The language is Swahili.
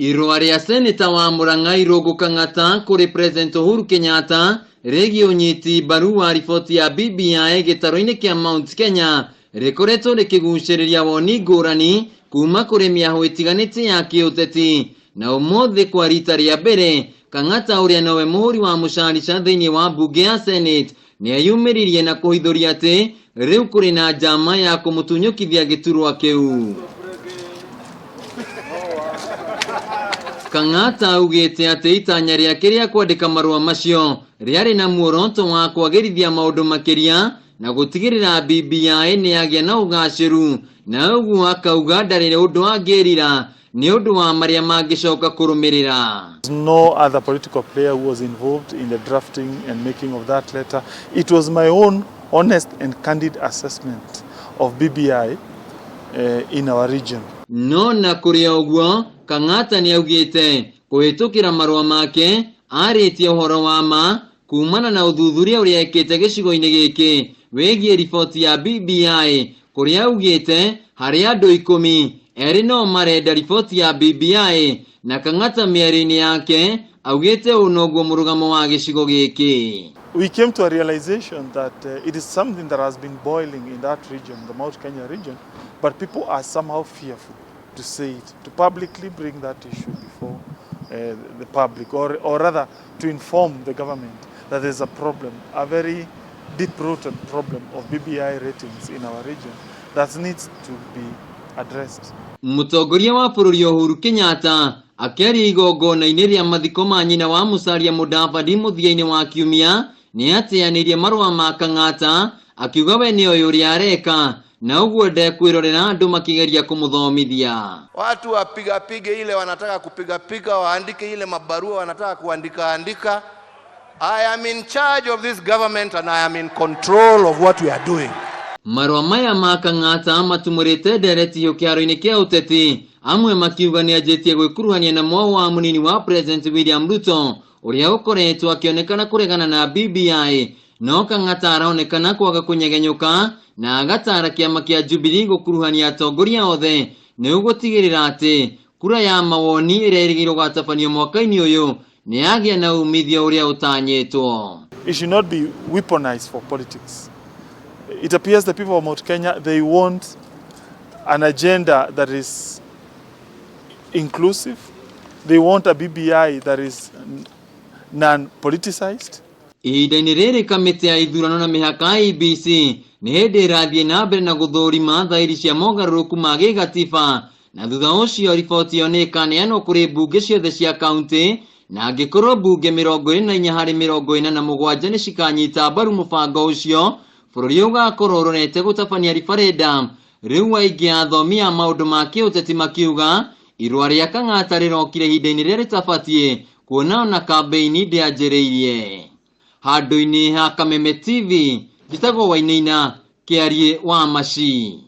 Irũa rĩa seneta wa Murang'a Irũngũ Kang'ata kũrĩ President Uhuru Kenyatta rĩgiĩ ũnyiti mbaru wa riboti ya BBI gĩtarũ-inĩ kĩa Mount Kenya rĩkoretwo rĩkĩgucĩrĩria woni ngũrani kuma kũrĩ mĩahũ ĩtiganĩte ya kĩũteti. Na ũmũthĩ kwa rita rĩa mbere Kang'ata ũrĩa nowe mũhũri wa mũcarica thĩinĩ wa mbunge ya Senate nĩeyumĩririe na kũhithũria atĩ rĩu kũrĩ na njama ya kũmũtunyũkithia gĩturwa kĩu. Kang'ata augĩte atĩ itanya rĩake rĩa kwandĩka marũa macio rĩarĩ na muoroto wa kwagĩrithia maũndũ makĩria na gũtigĩrĩra BBI nĩyagĩa na ũgacĩru, na ũguo akauga ndarĩ ũndũ angĩrira nĩ ũndũ wa marĩa mangĩcoka kũrũmĩrĩra. No other political player who was involved in the drafting and making of that letter. It was my own honest and candid assessment of BBI in our region. No na kũrĩ ũguo Kang'ata nĩaugĩte kũhĩtũkĩra marũa make arĩtie ũhoro wa ma kumana na ũthuthuria ũrĩa ekĩte gĩcigo-inĩ gĩkĩ wĩgiĩ riboti ya BBI, kũrĩa augĩte harĩ andũ 10 erĩ no marenda riboti ya BBI, na Kang'ata mĩario-inĩ yake augĩte ũũ noguo mũrũgamo wa gĩcigo gĩkĩ. We came to a realization that it is something that has been boiling in that region, the Mount Kenya region, but people are somehow fearful to say it, to publicly bring that issue before the public, or rather to inform the government that there's a problem, a very deep-rooted problem of BBI ratings in our region that needs to be addressed. Mũtongoria wa bũrũri Uhuru Kenyatta akĩaria igongona-inĩ rĩa mathiko ma nyina wa Musalia Mudavadi mũthia-inĩ wa kiumia nĩateanĩirie marũa ma Kang'ata akiuga we nĩoĩ ũrĩa areka na ũguo ndekwĩrorera andũ makĩgeria kũmũthomithia. Watu wapigapige ile wanataka kupiga, waandike ile mabarua wanataka kuandika. I am in charge of this government and I am in control of what we are doing. Marũa maya ma Kang'ata matumũrĩte ndereti kĩharo-inĩ kĩa ũteti, amwe makiuga nĩanjĩtie gwĩkuruhania na mwao wa mũnini wa President William Ruto ũrĩa ũkoretwo akĩonekana kũregana na BBI, no Kang'ata aronekana kwaga kũnyegenyũka na agatara kĩama kĩa Jubilee gũkuruhania atongoria othe nĩguo gũtigĩrĩra atĩ kura ya mawoni ĩrĩa ĩrĩgĩrĩirwo gũtabanio mwaka-inĩ ũyũ nĩyagĩa na umithio ũrĩa ũtanyĩtwo. It should not be weaponized for politics. It appears the people of Mount Kenya, they want an agenda that is inclusive. They want a BBI that is non-politicized. Ihinda-inĩ rĩrĩ kamĩtĩ ya ithurano na mĩhaka IEBC nĩ hĩndĩ ĩrathiĩ na mbere na gũthũrima thaĩri cia mogarũrũku ma gĩgatiba, na thutha ũcio riboti ĩyo nĩĩkaneanwo kũrĩ mbunge ciothe cia kaũntĩ, na angĩkorwo mbunge 24 harĩ 47 nĩ cikanyita mbaru mũbango ũcio, bũrũri ũgakorwo ũronete gũtabania referendum. Rĩu aingĩ athomi a maũndũ ma kĩũteti makiuga irũa rĩa Kang'ata rĩrokire ihinda-inĩ rĩrĩa rĩtabatiĩ, kuona ona kambeini ndĩanjĩrĩirie. Handũ-inĩ ha Kameme TV, njĩtagwo Wainaina, Kĩarie wa Maci.